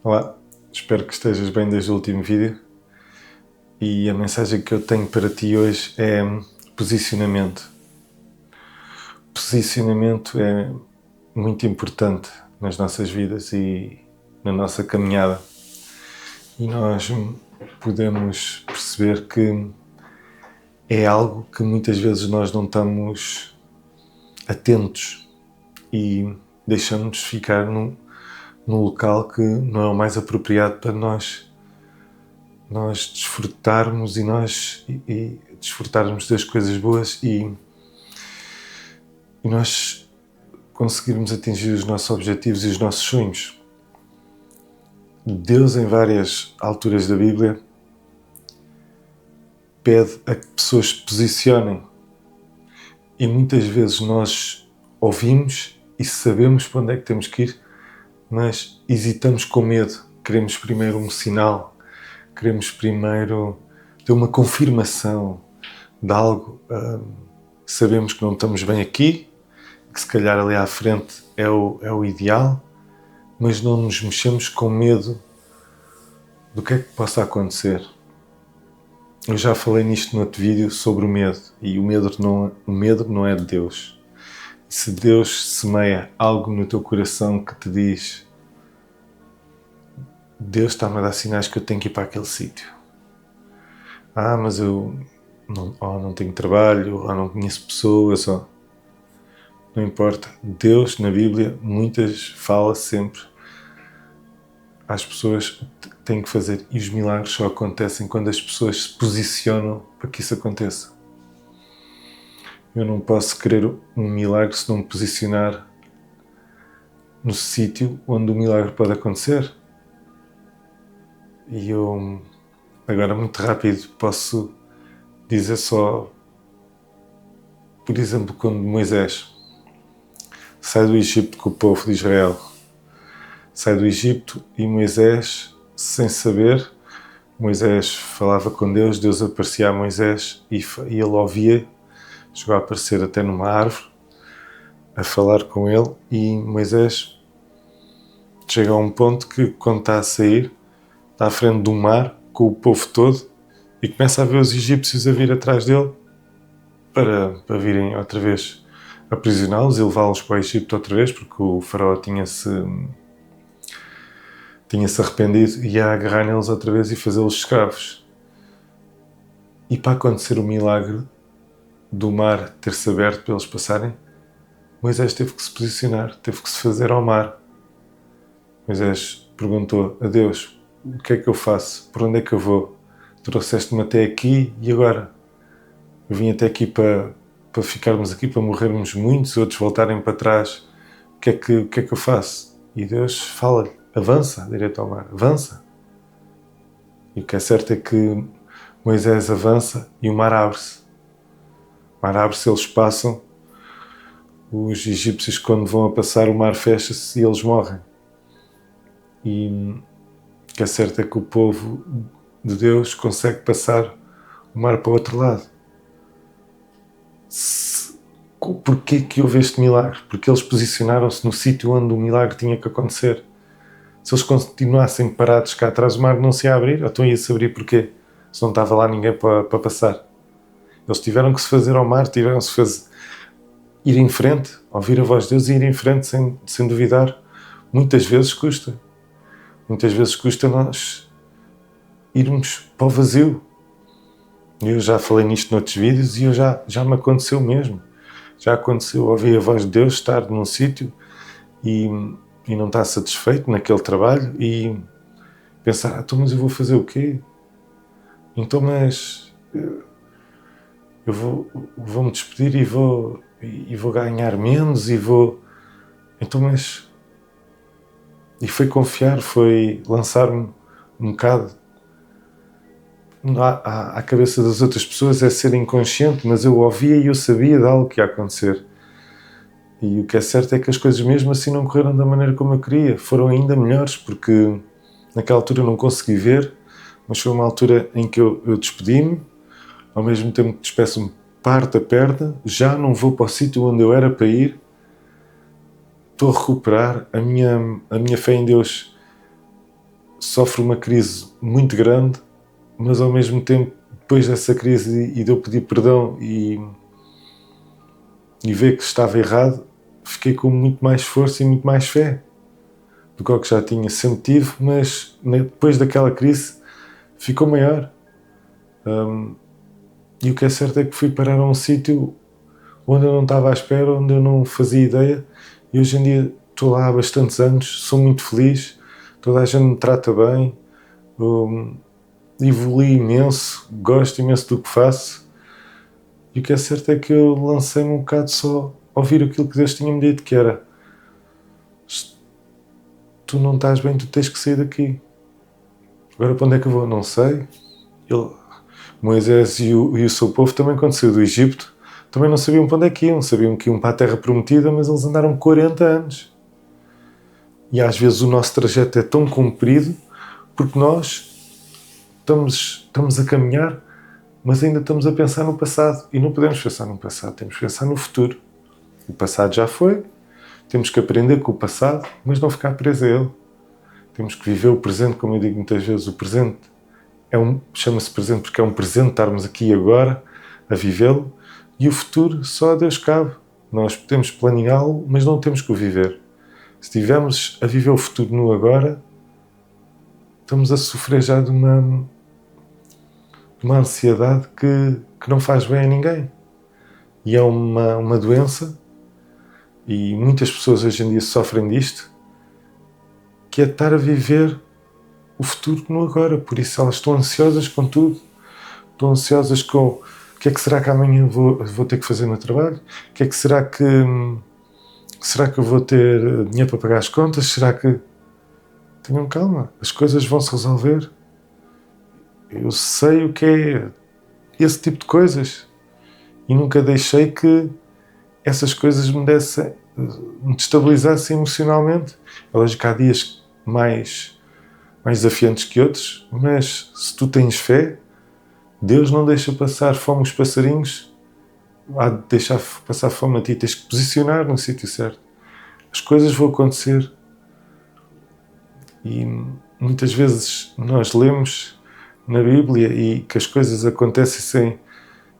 Olá, espero que estejas bem desde o último vídeo e a mensagem que eu tenho para ti hoje é posicionamento. Posicionamento é muito importante nas nossas vidas e na nossa caminhada, e nós podemos perceber que é algo que muitas vezes nós não estamos atentos e deixamos-nos ficar num local que não é o mais apropriado para nós desfrutarmos e desfrutarmos das coisas boas e nós conseguirmos atingir os nossos objetivos e os nossos sonhos. Deus, em várias alturas da Bíblia, pede a que pessoas se posicionem, e muitas vezes nós ouvimos e sabemos para onde é que temos que ir, mas hesitamos com medo. Queremos primeiro um sinal, queremos primeiro ter uma confirmação de algo. Sabemos que não estamos bem aqui, que se calhar ali à frente é o ideal, mas não nos mexemos com medo do que é que possa acontecer. Eu já falei nisto no outro vídeo sobre o medo, e o medo não é de Deus. Se Deus semeia algo no teu coração que te diz: Deus está-me a dar sinais que eu tenho que ir para aquele sítio. Mas eu não tenho trabalho, ou não conheço pessoas, ou... Não importa. Deus, na Bíblia, fala sempre às pessoas que têm que fazer, e os milagres só acontecem quando as pessoas se posicionam para que isso aconteça. Eu não posso querer um milagre se não me posicionar no sítio onde o milagre pode acontecer. E eu, agora muito rápido, posso dizer só, por exemplo, quando Moisés sai do Egito com o povo de Israel. Sai do Egito e Moisés, sem saber, Moisés falava com Deus, Deus aparecia a Moisés e ele ouvia, chegou a aparecer até numa árvore, a falar com ele, e Moisés chega a um ponto que, quando está a sair, está à frente do mar, com o povo todo, e começa a ver os egípcios a vir atrás dele para virem outra vez aprisioná-los e levá-los para o Egito outra vez, porque o faraó tinha-se arrependido e ia agarrar neles outra vez e fazê-los escravos. E para acontecer o milagre do mar ter-se aberto para eles passarem, Moisés teve que se posicionar, teve que se fazer ao mar. Moisés perguntou a Deus: o que é que eu faço? Por onde é que eu vou? Trouxeste-me até aqui e agora? Eu vim até aqui para ficarmos aqui, para morrermos muitos, outros voltarem para trás. O que é que eu faço? E Deus fala-lhe: avança direto ao mar, avança. E o que é certo é que Moisés avança e o mar abre-se. O mar abre-se, eles passam. Os egípcios, quando vão a passar, o mar fecha-se e eles morrem. E o que é certo é que o povo de Deus consegue passar o mar para o outro lado. Porquê que houve este milagre? Porque eles posicionaram-se no sítio onde o milagre tinha que acontecer. Se eles continuassem parados cá atrás, o mar não se ia abrir. Então ia-se abrir porquê? Se não estava lá ninguém para passar. Eles tiveram que se fazer ao mar, ir em frente, ouvir a voz de Deus e ir em frente sem duvidar. Muitas vezes custa nós irmos para o vazio. Eu já falei nisto noutros vídeos e já me aconteceu mesmo. Já aconteceu ouvir a voz de Deus, estar num sítio e não estar satisfeito naquele trabalho e pensar: então, mas eu vou fazer o quê? Então, mas eu vou me despedir e vou ganhar menos e vou... Então, mas... E foi confiar, foi lançar-me um bocado à cabeça das outras pessoas, é ser inconsciente, mas eu ouvia e eu sabia de algo que ia acontecer. E o que é certo é que as coisas mesmo assim não correram da maneira como eu queria. Foram ainda melhores, porque naquela altura eu não consegui ver, mas foi uma altura em que eu despedi-me, ao mesmo tempo que despeço-me, parto a perna, já não vou para o sítio onde eu era para ir, estou a recuperar, a minha fé em Deus sofre uma crise muito grande, mas ao mesmo tempo, depois dessa crise e de eu pedir perdão e ver que estava errado, fiquei com muito mais força e muito mais fé do que o que já tinha sempre tive, mas depois daquela crise ficou maior. E o que é certo é que fui parar a um sítio onde eu não estava à espera, onde eu não fazia ideia, e hoje em dia estou lá há bastantes anos, sou muito feliz, toda a gente me trata bem, evolui imenso, gosto imenso do que faço, e o que é certo é que eu lancei-me um bocado só a ouvir aquilo que Deus tinha-me dito, que era: tu não estás bem, tu tens que sair daqui. Agora para onde é que eu vou? Não sei. Moisés e o seu povo também, quando saiu do Egito, também não sabiam para onde é que iam. Sabiam que iam para a Terra Prometida, mas eles andaram 40 anos. E às vezes o nosso trajeto é tão comprido porque nós estamos a caminhar, mas ainda estamos a pensar no passado. E não podemos pensar no passado, temos que pensar no futuro. O passado já foi, temos que aprender com o passado, mas não ficar preso a ele. Temos que viver o presente, como eu digo muitas vezes. O presente chama-se presente porque é um presente estarmos aqui e agora a vivê-lo, e o futuro só a Deus cabe. Nós podemos planeá-lo, mas não temos que o viver. Se estivermos a viver o futuro no agora, estamos a sofrer já de uma ansiedade que não faz bem a ninguém. E é uma doença, e muitas pessoas hoje em dia sofrem disto, que é estar a viver o futuro no agora. Por isso elas estão ansiosas com tudo. Estão ansiosas com o que é que será que amanhã vou ter que fazer no trabalho? O que é que será que eu vou ter dinheiro para pagar as contas? Será que... Tenham calma, as coisas vão se resolver. Eu sei o que é esse tipo de coisas e nunca deixei que essas coisas me destabilizassem emocionalmente. É lógico que há dias mais desafiantes que outros, mas se tu tens fé, Deus não deixa passar fome os passarinhos, há de deixar passar fome a ti, tens que posicionar no sítio certo. As coisas vão acontecer. E muitas vezes nós lemos na Bíblia e que as coisas acontecem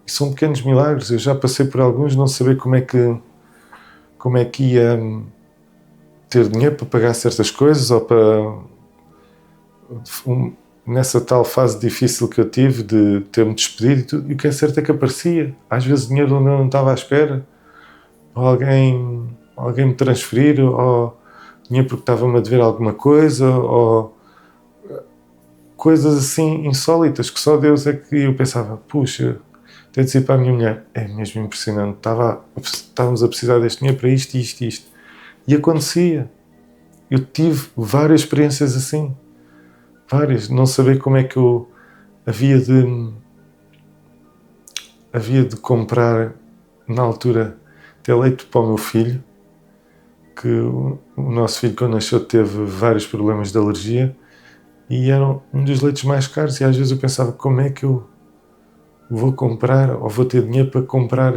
e são pequenos milagres. Eu já passei por alguns, não saber como é que ia ter dinheiro para pagar certas coisas, ou para nessa tal fase difícil que eu tive de ter-me despedido e tudo. E o que é certo é que aparecia às vezes dinheiro onde eu não estava à espera, ou alguém me transferir, ou dinheiro porque estava-me a dever alguma coisa, ou coisas assim insólitas que só Deus é que... Eu pensava, puxa, tenho de dizer para a minha mulher, é mesmo impressionante, estávamos a precisar deste dinheiro para isto, isto e isto. E acontecia. Eu tive várias experiências assim. Várias. Não saber como é que eu havia de comprar, na altura, ter leite para o meu filho, que o nosso filho, quando nasceu, teve vários problemas de alergia e era um dos leites mais caros, e às vezes eu pensava, como é que eu vou comprar, ou vou ter dinheiro para comprar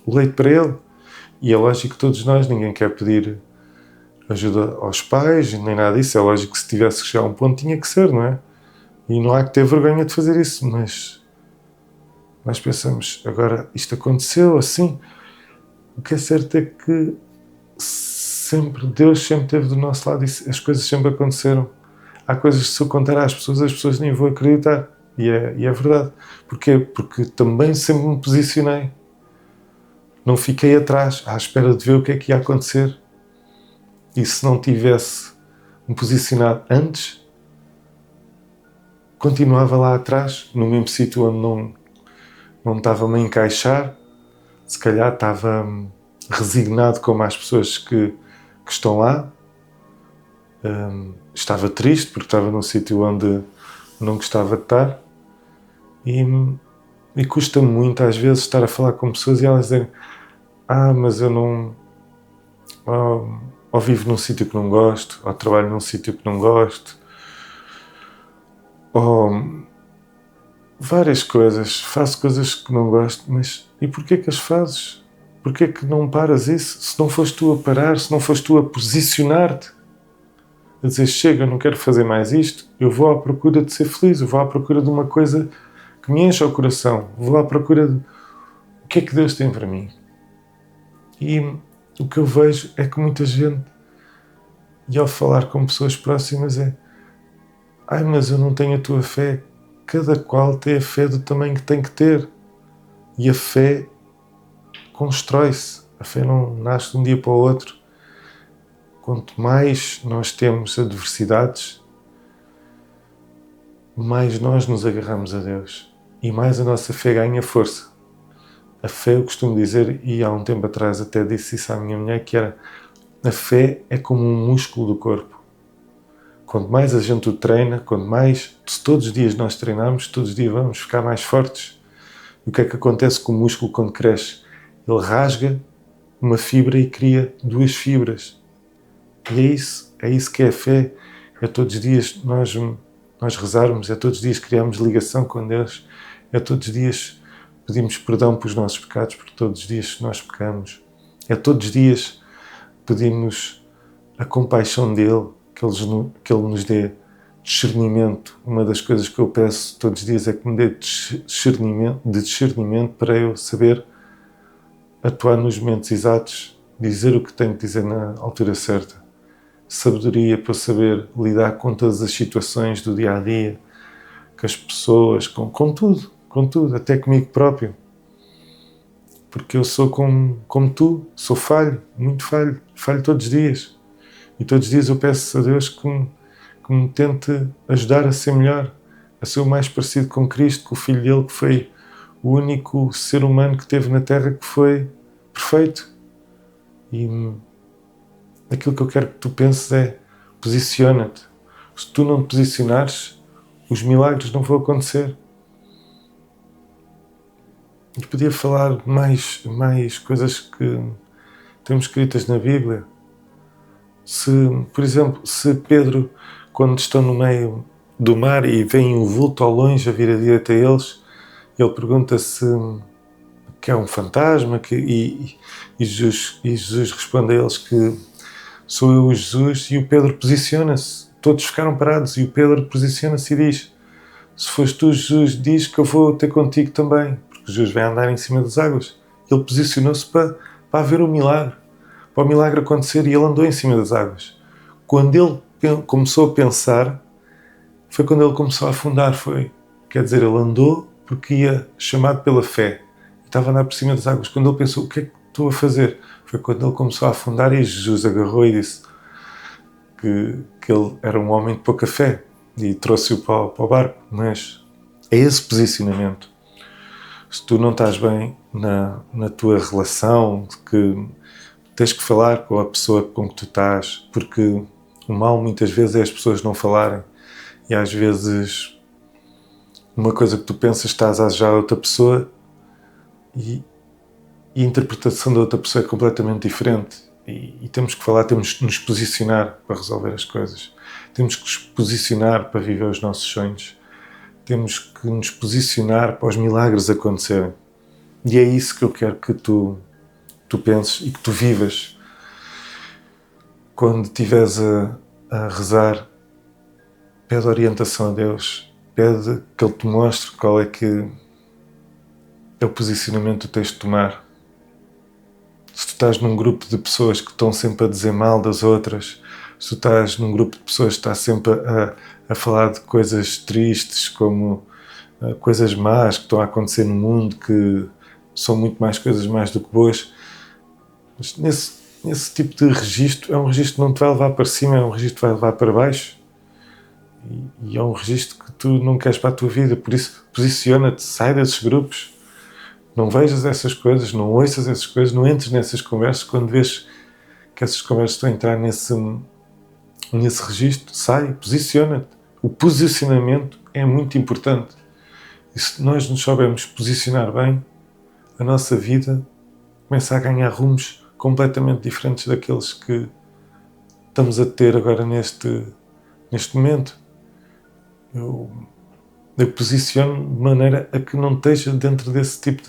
o leite para ele? E é lógico que todos nós, ninguém quer pedir ajuda aos pais, nem nada disso. É lógico que se tivesse que chegar a um ponto tinha que ser, não é? E não há que ter vergonha de fazer isso, mas nós pensamos, agora isto aconteceu assim. O que é certo é que Deus sempre esteve do nosso lado e as coisas sempre aconteceram. Há coisas que, se eu contar às pessoas nem vão acreditar. E é verdade. Porquê? Porque também sempre me posicionei. Não fiquei atrás, à espera de ver o que é que ia acontecer. E se não tivesse me posicionado antes, continuava lá atrás, no mesmo sítio onde não estava-me a encaixar. Se calhar estava resignado como as pessoas que estão lá. Estava triste porque estava num sítio onde não gostava de estar. E custa muito às vezes estar a falar com pessoas e elas dizerem, mas eu não... Ou vivo num sítio que não gosto, ou trabalho num sítio que não gosto, ou várias coisas, faço coisas que não gosto, mas e porquê que as fazes? Porquê que não paras isso? Se não foste tu a parar, se não foste tu a posicionar-te, a dizer, chega, eu não quero fazer mais isto, eu vou à procura de ser feliz, eu vou à procura de uma coisa que me enche o coração, vou à procura de o que é que Deus tem para mim. E o que eu vejo é que muita gente, e ao falar com pessoas próximas, mas eu não tenho a tua fé. Cada qual tem a fé do tamanho que tem que ter. E a fé constrói-se. A fé não nasce de um dia para o outro. Quanto mais nós temos adversidades, mais nós nos agarramos a Deus. E mais a nossa fé ganha força. A fé, eu costumo dizer, e há um tempo atrás até disse isso à minha mulher, que era: a fé é como um músculo do corpo. Quanto mais a gente o treina, quanto mais, se todos os dias nós treinarmos, todos os dias vamos ficar mais fortes. E o que é que acontece com o músculo quando cresce? Ele rasga uma fibra e cria duas fibras. E é isso que é a fé. É todos os dias nós rezarmos, é todos os dias criarmos ligação com Deus, é todos os dias pedimos perdão pelos nossos pecados, porque todos os dias nós pecamos. É todos os dias pedimos a compaixão dele, que ele nos dê discernimento. Uma das coisas que eu peço todos os dias é que me dê discernimento para eu saber atuar nos momentos exatos, dizer o que tenho que dizer na altura certa. Sabedoria para saber lidar com todas as situações do dia-a-dia, com as pessoas, com tudo, até comigo próprio. Porque eu sou como tu, sou falho, muito falho todos os dias. E todos os dias eu peço a Deus que me tente ajudar a ser melhor, a ser o mais parecido com Cristo, com o Filho dele, que foi o único ser humano que teve na Terra que foi perfeito. E aquilo que eu quero que tu penses é: posiciona-te. Se tu não te posicionares, os milagres não vão acontecer. Eu podia falar mais coisas que temos escritas na Bíblia. Por exemplo, se Pedro, quando estão no meio do mar e vem um vulto ao longe a vir a direita a eles, ele pergunta se que é um fantasma, e Jesus responde a eles que sou eu, Jesus, e o Pedro posiciona-se. Todos ficaram parados e o Pedro posiciona-se e diz: se fores tu, Jesus, diz que eu vou ter contigo também, porque Jesus vai andar em cima das águas. Ele posicionou-se para haver o milagre, para o milagre acontecer, e ele andou em cima das águas. Quando ele começou a pensar, foi quando ele começou a afundar. Quer dizer, ele andou porque ia chamado pela fé e estava a andar por cima das águas. Quando ele pensou: o que é que estou a fazer? Foi quando ele começou a afundar, e Jesus agarrou e disse que ele era um homem de pouca fé e trouxe-o para o barco. Mas é esse posicionamento. Se tu não estás bem na tua relação, que tens que falar com a pessoa com que tu estás, porque o mal muitas vezes é as pessoas não falarem, e às vezes uma coisa que tu pensas estás a desejar a outra pessoa e a interpretação da outra pessoa é completamente diferente, e temos que falar, temos que nos posicionar para resolver as coisas, temos que nos posicionar para viver os nossos sonhos, temos que nos posicionar para os milagres acontecerem. E é isso que eu quero que tu penses e que tu vivas. Quando estiveres a rezar, pede orientação a Deus, pede que Ele te mostre qual é que é o posicionamento que tens de tomar. Se tu estás num grupo de pessoas que estão sempre a dizer mal das outras, se tu estás num grupo de pessoas que está sempre a falar de coisas tristes, como coisas más que estão a acontecer no mundo, que são muito mais coisas más do que boas, mas nesse tipo de registro, é um registro que não te vai levar para cima, é um registro que vai levar para baixo, e é um registro que tu não queres para a tua vida. Por isso, posiciona-te, sai desses grupos, não vejas essas coisas, não ouças essas coisas, não entres nessas conversas. Quando vês que essas conversas estão a entrar nesse registro, sai, posiciona-te. O posicionamento é muito importante, e se nós nos soubermos posicionar bem, a nossa vida começa a ganhar rumos completamente diferentes daqueles que estamos a ter agora neste momento. Eu posiciono de maneira a que não esteja dentro desse tipo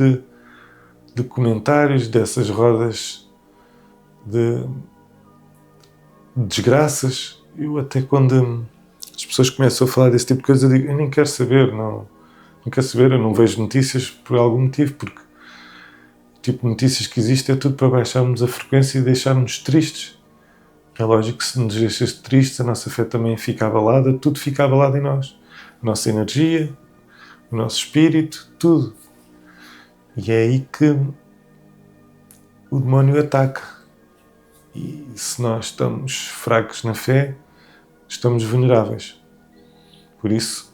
de comentários, dessas rodas de desgraças. eu até quando as pessoas começam a falar desse tipo de coisa, eu digo, eu nem quero saber, não quero saber, eu não vejo notícias por algum motivo, porque o tipo de notícias que existe é tudo para baixarmos a frequência e deixarmos tristes. É lógico que se nos deixas tristes, a nossa fé também fica abalada, tudo fica abalado em nós. A nossa energia, o nosso espírito, tudo. E é aí que o demónio ataca. E se nós estamos fracos na fé, estamos vulneráveis. Por isso,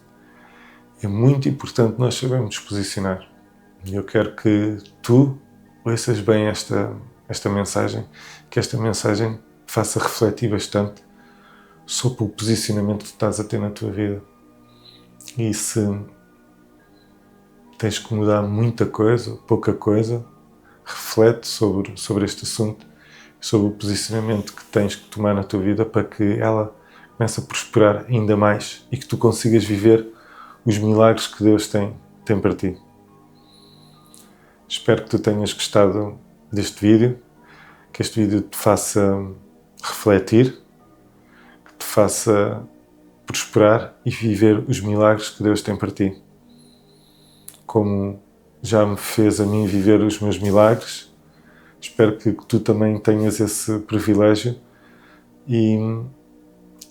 é muito importante nós sabermos nos posicionar. E eu quero que tu ouças bem esta mensagem, que esta mensagem te faça refletir bastante sobre o posicionamento que estás a ter na tua vida. E se tens que mudar muita coisa, pouca coisa, reflete sobre este assunto, sobre o posicionamento que tens que tomar na tua vida para que ela comece a prosperar ainda mais e que tu consigas viver os milagres que Deus tem para ti. Espero que tu tenhas gostado deste vídeo, que este vídeo te faça refletir, que te faça prosperar e viver os milagres que Deus tem para ti. Como já me fez a mim viver os meus milagres, espero que tu também tenhas esse privilégio e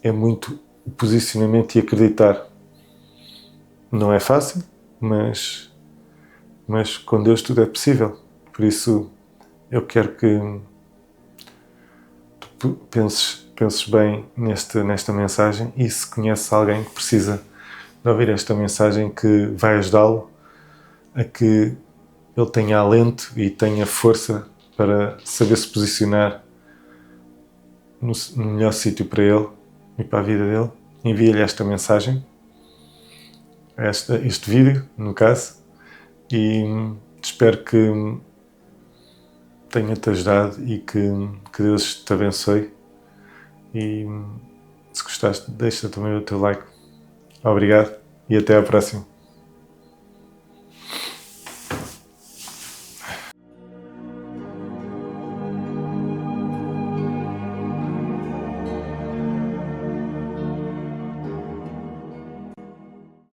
é muito o posicionamento e acreditar. Não é fácil, mas com Deus tudo é possível. Por isso eu quero que tu penses bem nesta mensagem e se conheces alguém que precisa de ouvir esta mensagem que vai ajudá-lo a que ele tenha alento e tenha força para saber se posicionar no melhor sítio para ele e para a vida dele, envia-lhe esta mensagem, este vídeo, no caso, e espero que tenha-te ajudado e que Deus te abençoe. E se gostaste, deixa também o teu like. Obrigado e até à próxima.